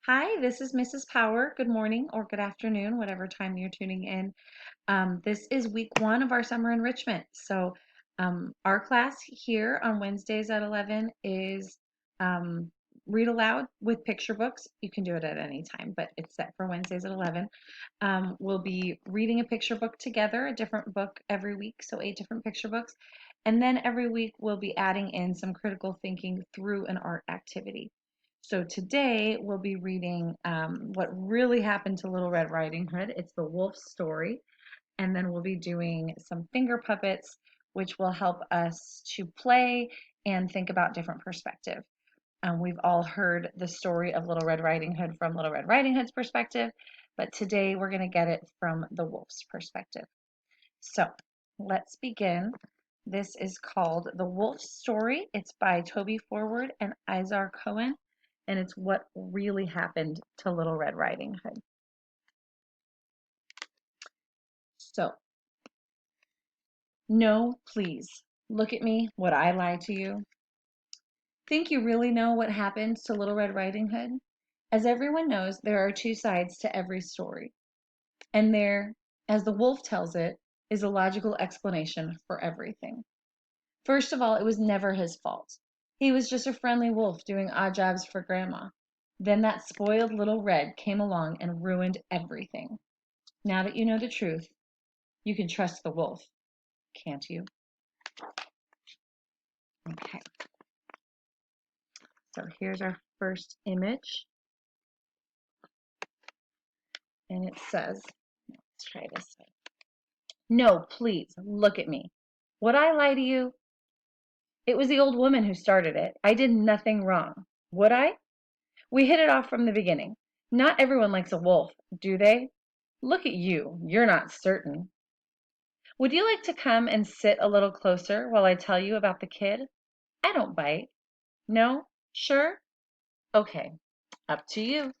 Hi, this is Mrs. Power. Good morning or good afternoon, whatever time you're tuning in. This is week one of our summer enrichment. Our class here on Wednesdays at 11 is um, read aloud with picture books. You can do it at any time, but it's set for Wednesdays at 11. We'll be reading a picture book together, a different book every week, so 8 different picture books. And then every week we'll be adding in some critical thinking through an art activity. So today we'll be reading what really happened to Little Red Riding Hood. It's the wolf story. And then we'll be doing some finger puppets, which will help us to play and think about different perspective. We've all heard the story of Little Red Riding Hood from Little Red Riding Hood's perspective, but today we're going to get it from the wolf's perspective. So let's begin. This is called The Wolf Story. It's by Toby Forward and Izar Cohen, and it's what really happened to Little Red Riding Hood. So, no, please, look at me. Would I lie to you? Think you really know what happened to Little Red Riding Hood? As everyone knows, there are two sides to every story. And there, as the wolf tells it, is a logical explanation for everything. First of all, it was never his fault. He was just a friendly wolf doing odd jobs for Grandma. Then that spoiled little Red came along and ruined everything. Now that you know the truth, you can trust the wolf, can't you? Okay, so here's our first image. And it says, let's try this way. No, please, look at me. Would I lie to you? It was the old woman who started it. I did nothing wrong. Would I? We hit it off from the beginning. Not everyone likes a wolf, do they? Look at you. You're not certain. Would you like to come and sit a little closer while I tell you about the kid? I don't bite. No? Sure? Okay. Up to you.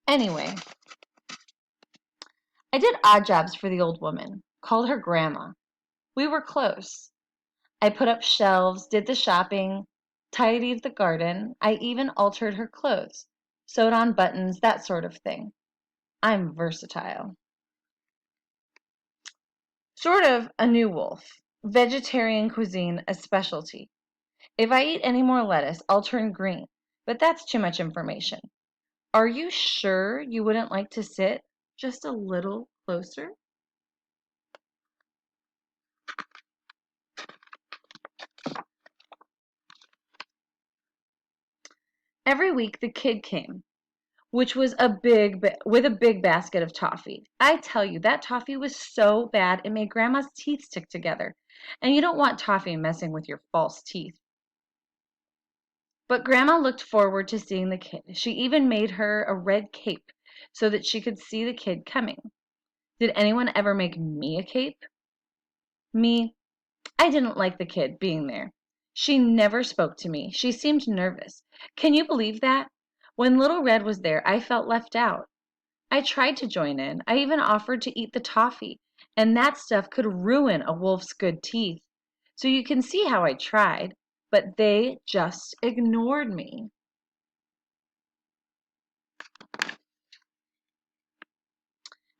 Anyway, I did odd jobs for the old woman. Called her Grandma. We were close. I put up shelves, did the shopping, tidied the garden. I even altered her clothes, sewed on buttons, that sort of thing. I'm versatile. Sort of a new wolf. Vegetarian cuisine a specialty. If I eat any more lettuce, I'll turn green, but that's too much information. Are you sure you wouldn't like to sit just a little closer? Every week the kid came, which was with a big basket of toffee. I tell you, that toffee was so bad it made Grandma's teeth stick together, and you don't want toffee messing with your false teeth. But Grandma looked forward to seeing the kid. She even made her a red cape so that she could see the kid coming. Did anyone ever make me a cape? Me, I didn't like the kid being there. She never spoke to me. She seemed nervous. Can you believe that? When Little Red was there, I felt left out. I tried to join in. I even offered to eat the toffee, and that stuff could ruin a wolf's good teeth. So you can see how I tried, but they just ignored me.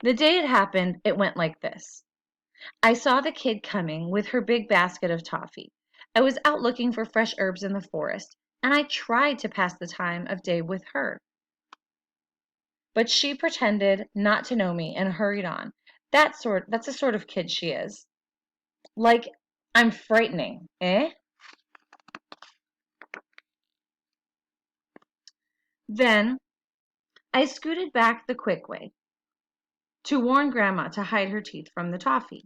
The day it happened, it went like this. I saw the kid coming with her big basket of toffee. I was out looking for fresh herbs in the forest, and I tried to pass the time of day with her. But she pretended not to know me and hurried on. That's the sort of kid she is. Like I'm frightening, eh? Then I scooted back the quick way to warn Grandma to hide her teeth from the toffee.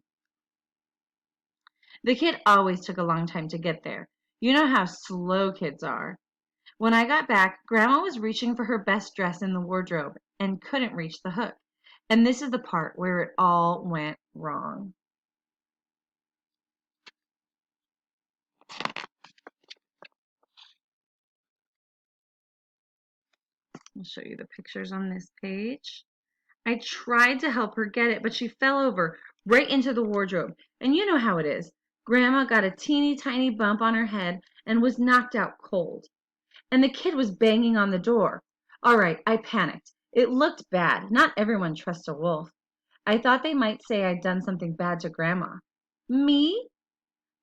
The kid always took a long time to get there. You know how slow kids are. When I got back, Grandma was reaching for her best dress in the wardrobe and couldn't reach the hook. And this is the part where it all went wrong. I'll show you the pictures on this page. I tried to help her get it, but she fell over right into the wardrobe. And you know how it is. Grandma got a teeny tiny bump on her head and was knocked out cold. And the kid was banging on the door. All right, I panicked. It looked bad. Not everyone trusts a wolf. I thought they might say I'd done something bad to Grandma. Me?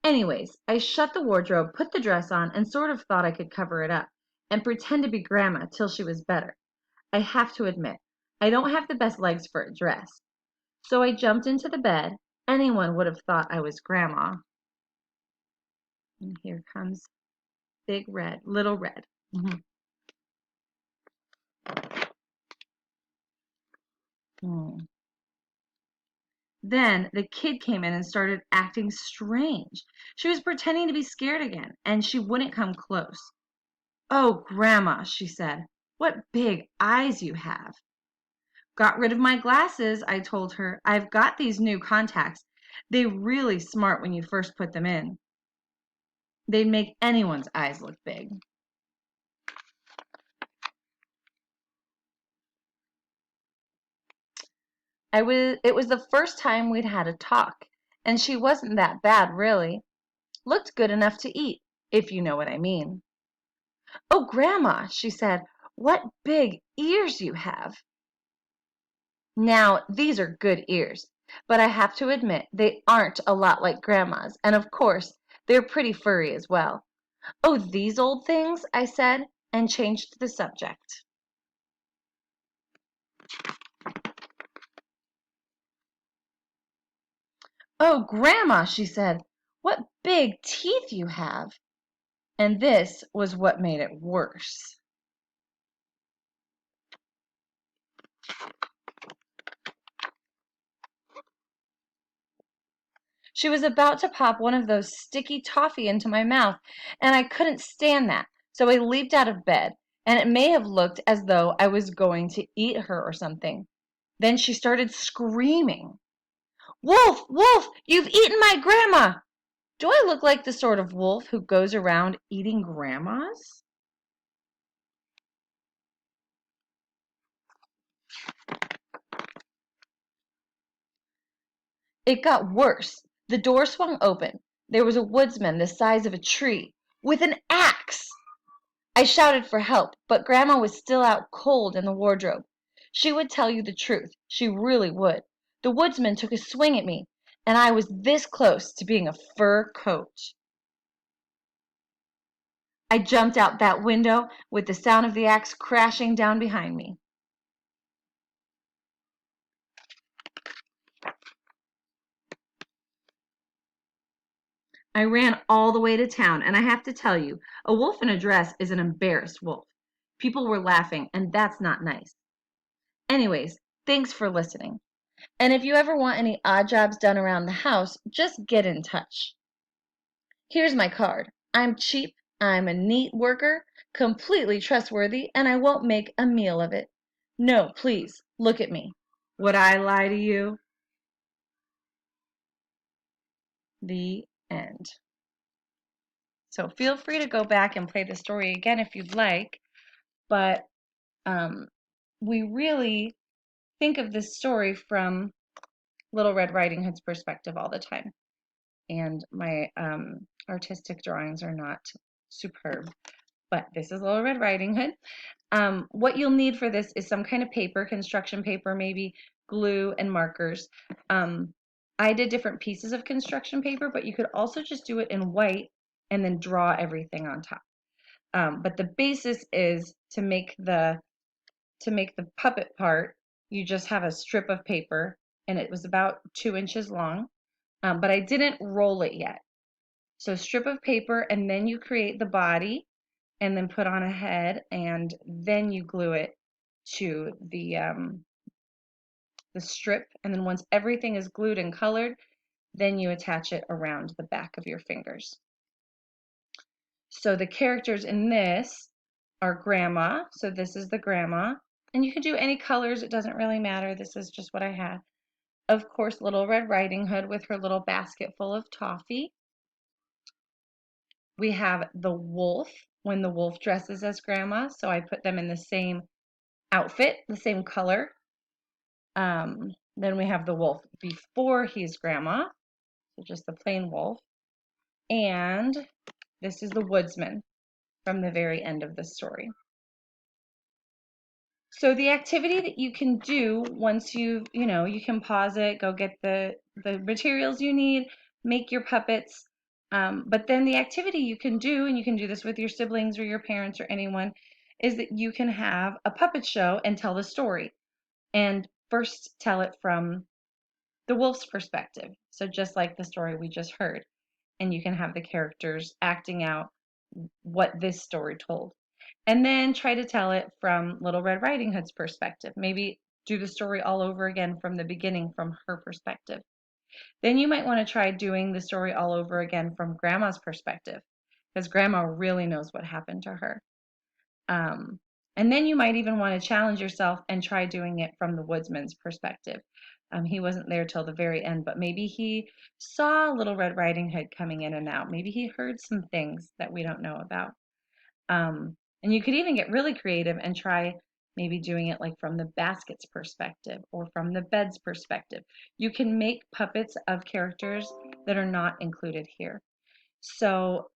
Anyways, I shut the wardrobe, put the dress on, and sort of thought I could cover it up and pretend to be Grandma till she was better. I have to admit, I don't have the best legs for a dress. So I jumped into the bed. Anyone would have thought I was Grandma. And here comes Big Red, Little Red. Mm. Then the kid came in and started acting strange. She was pretending to be scared again, and she wouldn't come close. Oh, Grandma, she said, what big eyes you have. Got rid of my glasses, I told her. I've got these new contacts. They're really smart when you first put them in. They'd make anyone's eyes look big. It was the first time we'd had a talk, and she wasn't that bad, really. Looked good enough to eat, if you know what I mean. Oh, Grandma, she said, what big ears you have. Now, these are good ears, but I have to admit they aren't a lot like Grandma's, and of course, they're pretty furry as well. Oh, these old things, I said, and changed the subject. Oh, Grandma, she said, what big teeth you have. And this was what made it worse. She was about to pop one of those sticky toffee into my mouth, and I couldn't stand that, so I leaped out of bed, and it may have looked as though I was going to eat her or something. Then she started screaming. Wolf, Wolf, you've eaten my grandma! Do I look like the sort of wolf who goes around eating grandmas? It got worse. The door swung open. There was a woodsman the size of a tree, with an axe. I shouted for help, but Grandma was still out cold in the wardrobe. She would tell you the truth. She really would. The woodsman took a swing at me, and I was this close to being a fur coat. I jumped out that window with the sound of the axe crashing down behind me. I ran all the way to town, and I have to tell you, a wolf in a dress is an embarrassed wolf. People were laughing, and that's not nice. Anyways, thanks for listening. And if you ever want any odd jobs done around the house, just get in touch. Here's my card. I'm cheap, I'm a neat worker, completely trustworthy, and I won't make a meal of it. No, please, look at me. Would I lie to you? The end. So feel free to go back and play the story again if you'd like, but we really think of this story from Little Red Riding Hood's perspective all the time. And my artistic drawings are not superb, but this is Little Red Riding Hood. What you'll need for this is some kind of paper, construction paper, maybe glue and markers. I did different pieces of construction paper, but you could also just do it in white and then draw everything on top. But the basis is to make the puppet part, you just have a strip of paper, and it was about 2 inches long, but I didn't roll it yet. So strip of paper, and then you create the body, and then put on a head, and then you glue it to the strip, and then once everything is glued and colored, then you attach it around the back of your fingers. So the characters in this are Grandma. So this is the Grandma. And you can do any colors. It doesn't really matter. This is just what I had. Of course, Little Red Riding Hood with her little basket full of toffee. We have the wolf when the wolf dresses as Grandma. So I put them in the same outfit, the same color. Then we have the wolf before he's Grandma. So just the plain wolf. And this is the woodsman from the very end of the story. So the activity that you can do once you can pause it, go get the materials you need, make your puppets. But then the activity you can do, and you can do this with your siblings or your parents or anyone, is that you can have a puppet show and tell the story. And first tell it from the wolf's perspective. So just like the story we just heard. And you can have the characters acting out what this story told. And then try to tell it from Little Red Riding Hood's perspective. Maybe do the story all over again from the beginning from her perspective. Then you might want to try doing the story all over again from Grandma's perspective, because Grandma really knows what happened to her. And then you might even want to challenge yourself and try doing it from the woodsman's perspective. He wasn't there till the very end, but maybe he saw Little Red Riding Hood coming in and out. Maybe he heard some things that we don't know about. And you could even get really creative and try maybe doing it like from the basket's perspective or from the bed's perspective. You can make puppets of characters that are not included here. So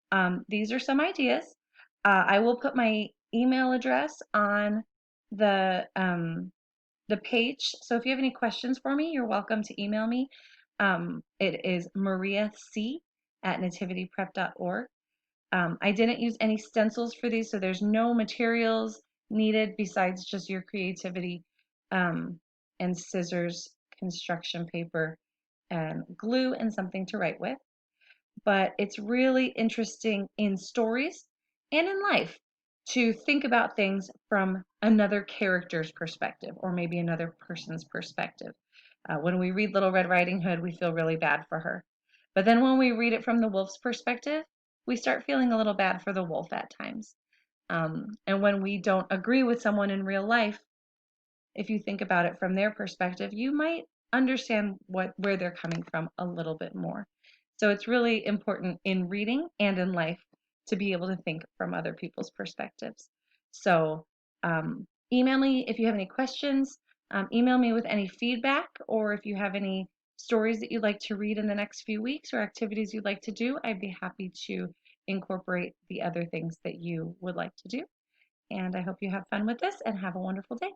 these are some ideas. I will put my email address on the page. So if you have any questions for me, you're welcome to email me. It is mariac@nativityprep.org. I didn't use any stencils for these, so there's no materials needed besides just your creativity, and scissors, construction paper, and glue, and something to write with. But it's really interesting in stories and in life to think about things from another character's perspective or maybe another person's perspective. When we read Little Red Riding Hood, we feel really bad for her. But then when we read it from the wolf's perspective, we start feeling a little bad for the wolf at times. And when we don't agree with someone in real life, if you think about it from their perspective, you might understand where they're coming from a little bit more. So it's really important in reading and in life to be able to think from other people's perspectives. So email me if you have any questions. Email me with any feedback, or if you have any stories that you'd like to read in the next few weeks or activities you'd like to do, I'd be happy to incorporate the other things that you would like to do. And I hope you have fun with this and have a wonderful day.